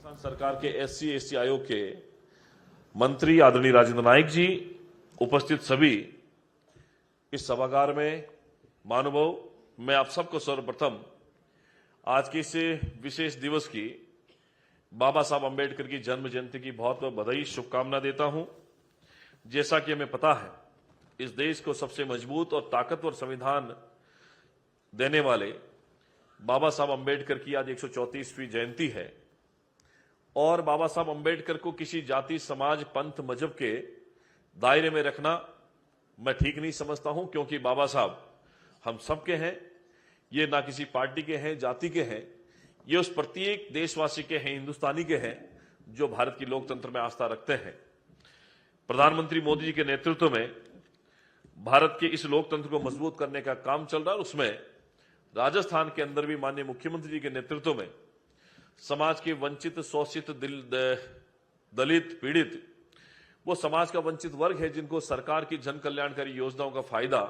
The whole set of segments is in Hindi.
राजस्थान सरकार के एससी एसटी आयोग के मंत्री आदरणीय राजेंद्र नाइक जी, उपस्थित सभी इस सभागार में महानुभाव, मैं आप सबको सर्वप्रथम आज के इस विशेष दिवस की बाबा साहब अंबेडकर की जन्म जयंती की बहुत बहुत बधाई शुभकामना देता हूं। जैसा कि हमें पता है, इस देश को सबसे मजबूत और ताकतवर संविधान देने वाले बाबा साहब अंबेडकर की आज 134वीं जयंती है और बाबा साहब अंबेडकर को किसी जाति, समाज, पंथ, मजहब के दायरे में रखना मैं ठीक नहीं समझता हूं, क्योंकि बाबा साहब हम सबके हैं। ये ना किसी पार्टी के हैं, जाति के हैं, ये उस प्रत्येक देशवासी के हैं, हिंदुस्तानी के हैं जो भारत की लोकतंत्र में आस्था रखते हैं। प्रधानमंत्री मोदी जी के नेतृत्व में भारत के इस लोकतंत्र को मजबूत करने का काम चल रहा है। उसमें राजस्थान के अंदर भी माननीय मुख्यमंत्री जी के नेतृत्व में समाज के वंचित, शोषित, दलित, पीड़ित, वो समाज का वंचित वर्ग है जिनको सरकार की जन कल्याणकारी योजनाओं का फायदा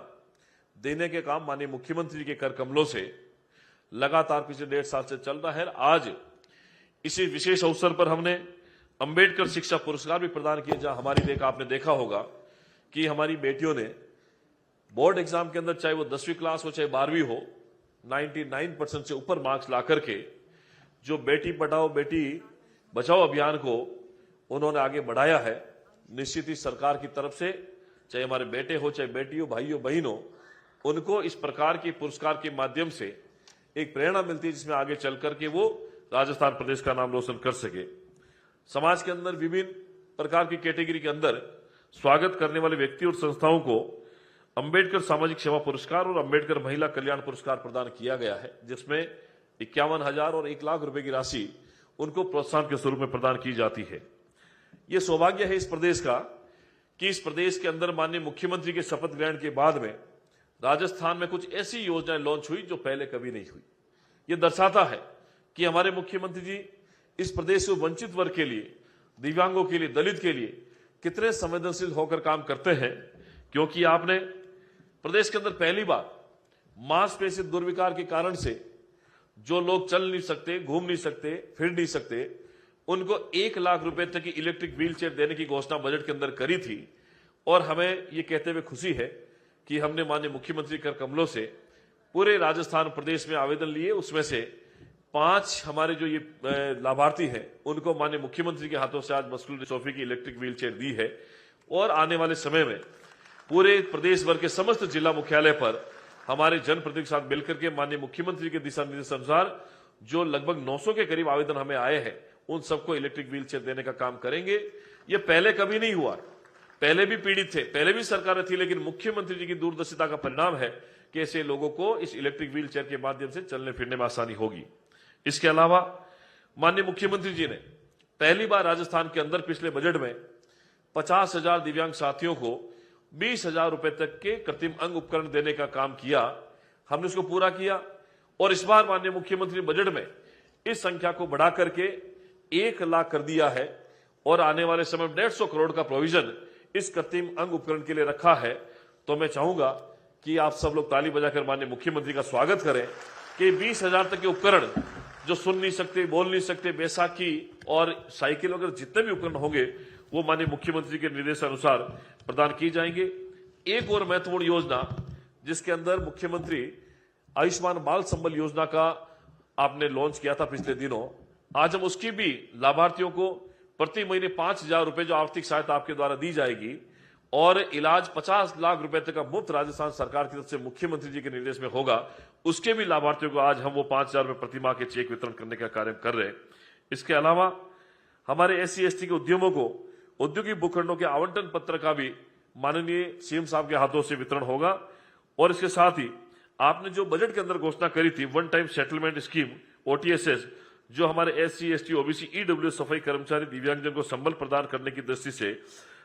देने के काम माननीय मुख्यमंत्री जी के कर कमलों से लगातार पिछले 1.5 साल से चल रहा है। आज इसी विशेष अवसर पर हमने अंबेडकर शिक्षा पुरस्कार भी प्रदान किए, जहां हमारी आपने देखा होगा कि हमारी बेटियों ने बोर्ड एग्जाम के अंदर, चाहे वो 10वीं क्लास हो चाहे 12वीं हो, 99% से ऊपर मार्क्स ला करके जो बेटी पढ़ाओ बेटी बचाओ अभियान को उन्होंने आगे बढ़ाया है। निश्चित ही सरकार की तरफ से, चाहे हमारे बेटे हो चाहे बेटी हो, भाई हो बहन हो, उनको इस प्रकार के पुरस्कार के माध्यम से एक प्रेरणा मिलती है जिसमें आगे चल करके वो राजस्थान प्रदेश का नाम रोशन कर सके। समाज के अंदर विभिन्न प्रकार की कैटेगरी के अंदर स्वागत करने वाले व्यक्ति और संस्थाओं को अंबेडकर सामाजिक सेवा पुरस्कार और अंबेडकर महिला कल्याण पुरस्कार प्रदान किया गया है, जिसमें 51,000 और 1 लाख रुपए की राशि उनको प्रोत्साहन के स्वरूप में प्रदान की जाती है। यह सौभाग्य है इस प्रदेश का कि इस प्रदेश के अंदर माननीय मुख्यमंत्री के शपथ ग्रहण के बाद में राजस्थान में कुछ ऐसी योजनाएं लॉन्च हुई जो पहले कभी नहीं हुई। यह दर्शाता है कि हमारे मुख्यमंत्री जी इस प्रदेश के वंचित वर्ग के लिए, दिव्यांगों के लिए, दलित के लिए कितने संवेदनशील होकर काम करते हैं। क्योंकि आपने प्रदेश के अंदर पहली बार मांसपेशी दुर्विकार के कारण से जो लोग चल नहीं सकते, घूम नहीं सकते, फिर नहीं सकते, उनको 1 लाख रुपए तक की इलेक्ट्रिक व्हील चेयर देने की घोषणा बजट के अंदर करी थी। और हमें ये कहते हुए खुशी है कि हमने माननीय मुख्यमंत्री कर कमलों से पूरे राजस्थान प्रदेश में आवेदन लिए। उसमें से 5 हमारे जो ये लाभार्थी हैं उनको माननीय मुख्यमंत्री के हाथों से आज मस्कुलर डिस्ट्रोफी की इलेक्ट्रिक व्हील चेयर दी है। और आने वाले समय में पूरे प्रदेश भर के समस्त जिला मुख्यालय पर हमारे जनप्रतिनिधि के साथ मिलकर के माननीय मुख्यमंत्री के दिशा निर्देश अनुसार जो लगभग 900 के करीब आवेदन हमें आए हैं, उन सबको इलेक्ट्रिक व्हील चेयर देने का काम करेंगे। ये पहले कभी नहीं हुआ, पहले भी पीड़ित थे, पहले भी सरकारें थी, लेकिन मुख्यमंत्री जी की दूरदर्शिता का परिणाम है कि ऐसे लोगों को इस इलेक्ट्रिक व्हील चेयर के माध्यम से चलने फिरने में आसानी होगी। इसके अलावा माननीय मुख्यमंत्री जी ने पहली बार राजस्थान के अंदर पिछले बजट में 50,000 दिव्यांग साथियों को 20,000 रुपए तक के कृत्रिम अंग उपकरण देने का काम किया। हमने उसको पूरा किया और इस बार माननीय मुख्यमंत्री बजट में इस संख्या को बढ़ा करके 1 लाख कर दिया है और आने वाले समय में 150 करोड़ का प्रोविजन इस कृत्रिम अंग उपकरण के लिए रखा है। तो मैं चाहूंगा कि आप सब लोग ताली बजाकर माननीय मुख्यमंत्री का स्वागत करें कि 20,000 तक के उपकरण जो सुन नहीं सकते, बोल नहीं सकते, बैसाखी और साइकिल वगैरह जितने भी उपकरण होंगे वो माननीय मुख्यमंत्री के निर्देशानुसार प्रदान की जाएंगे। एक और महत्वपूर्ण योजना जिसके अंदर मुख्यमंत्री आयुष्मान बाल संबल योजना का आपने लॉन्च किया था पिछले दिनों, आज हम उसकी भी लाभार्थियों को प्रति महीने 5,000 रुपए जो आर्थिक सहायता आपके द्वारा दी जाएगी और इलाज 50 लाख रुपए तक का मुफ्त राजस्थान सरकार की तरफ से मुख्यमंत्री जी के निर्देश में होगा, उसके भी लाभार्थियों को आज हम वो 5,000 रुपए प्रति माह के चेक वितरण करने का कार्य कर रहे हैं। इसके अलावा हमारे SC ST के उद्यमों को औद्योगिक भूखंडों के आवंटन पत्र का भी माननीय CM साहब के हाथों से वितरण होगा। और इसके साथ ही आपने जो बजट के अंदर घोषणा करी थी one time settlement scheme OTSS, जो हमारे SC ST OBC EWS सफाई कर्मचारी दिव्यांगजन को संबल प्रदान करने की दृष्टि से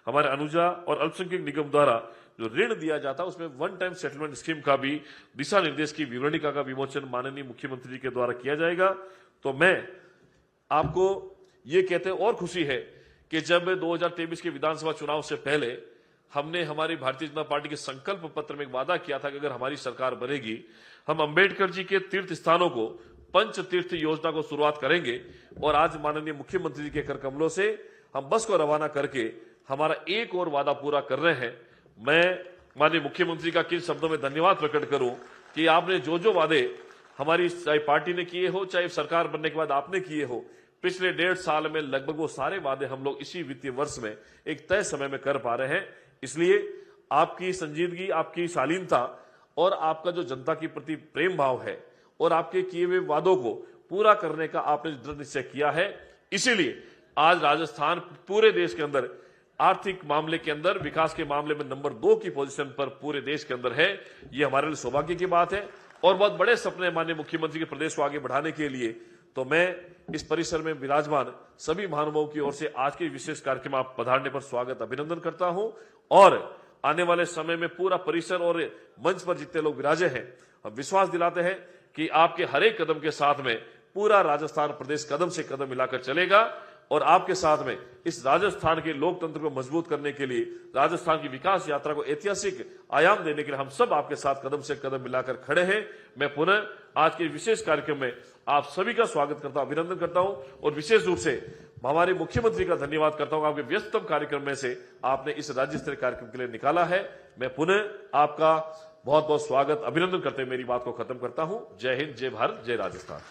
हमारे अनुजा और अल्पसंख्यक निगम द्वारा जो ऋण दिया जाता है उसमें वन टाइम सेटलमेंट स्कीम का भी दिशा निर्देश की विवरणिका का विमोचन माननीय मुख्यमंत्री जी के द्वारा किया जाएगा। तो मैं आपको ये कहते हैं और खुशी है कि जब 2023 के विधानसभा चुनाव से पहले हमने हमारी भारतीय जनता पार्टी के संकल्प पत्र में एक वादा किया था कि अगर हमारी सरकार बनेगी हम अंबेडकर जी के तीर्थ स्थानों को पंचतीर्थ योजना को शुरुआत करेंगे और आज माननीय मुख्यमंत्री जी के कर कमलों से हम बस को रवाना करके हमारा एक और वादा पूरा कर रहे हैं। मैं माननीय मुख्यमंत्री का किन शब्दों में धन्यवाद प्रकट करूं कि आपने जो जो वादे हमारी चाहे पार्टी ने किए हो, चाहे सरकार बनने के बाद आपने किए हो, पिछले 1.5 साल में लगभग वो सारे वादे हम लोग इसी वित्तीय वर्ष में एक तय समय में कर पा रहे हैं। इसलिए आपकी संजीदगी, आपकी शालीनता और आपका जो जनता के प्रति प्रेम भाव है और आपके किए हुए वादों को पूरा करने का आपने दृढ़ निश्चय किया है, इसीलिए आज राजस्थान पूरे देश के अंदर आर्थिक मामले के अंदर, विकास के मामले में नंबर 2 की पोजीशन पर पूरे देश के अंदर है। ये हमारे लिए सौभाग्य की बात है और बहुत बड़े सपने माननीय मुख्यमंत्री के प्रदेश को आगे बढ़ाने के लिए तो मैं इस परिसर में विराजमान सभी महानुभावों की ओर से आज के विशेष कार्यक्रम आप पधारने पर स्वागत अभिनंदन करता हूं और आने वाले समय में पूरा परिसर और मंच पर जितने लोग विराजे हैं, हम विश्वास दिलाते हैं कि आपके हर एक कदम के साथ में पूरा राजस्थान प्रदेश कदम से कदम मिलाकर चलेगा और आपके साथ में इस राजस्थान के लोकतंत्र को मजबूत करने के लिए, राजस्थान की विकास यात्रा को ऐतिहासिक आयाम देने के लिए हम सब आपके साथ कदम से कदम मिलाकर खड़े हैं। मैं पुनः आज के विशेष कार्यक्रम में आप सभी का स्वागत करता हूं, अभिनंदन करता हूं और विशेष रूप से हमारे मुख्यमंत्री का धन्यवाद करता हूं। आपके व्यस्ततम कार्यक्रम में से आपने इस राज्य स्तरीय कार्यक्रम के लिए निकाला है। मैं पुनः आपका बहुत बहुत स्वागत, अभिनंदन करते हुए मेरी बात को खत्म करता हूं। जय हिंद, जय भारत, जय राजस्थान।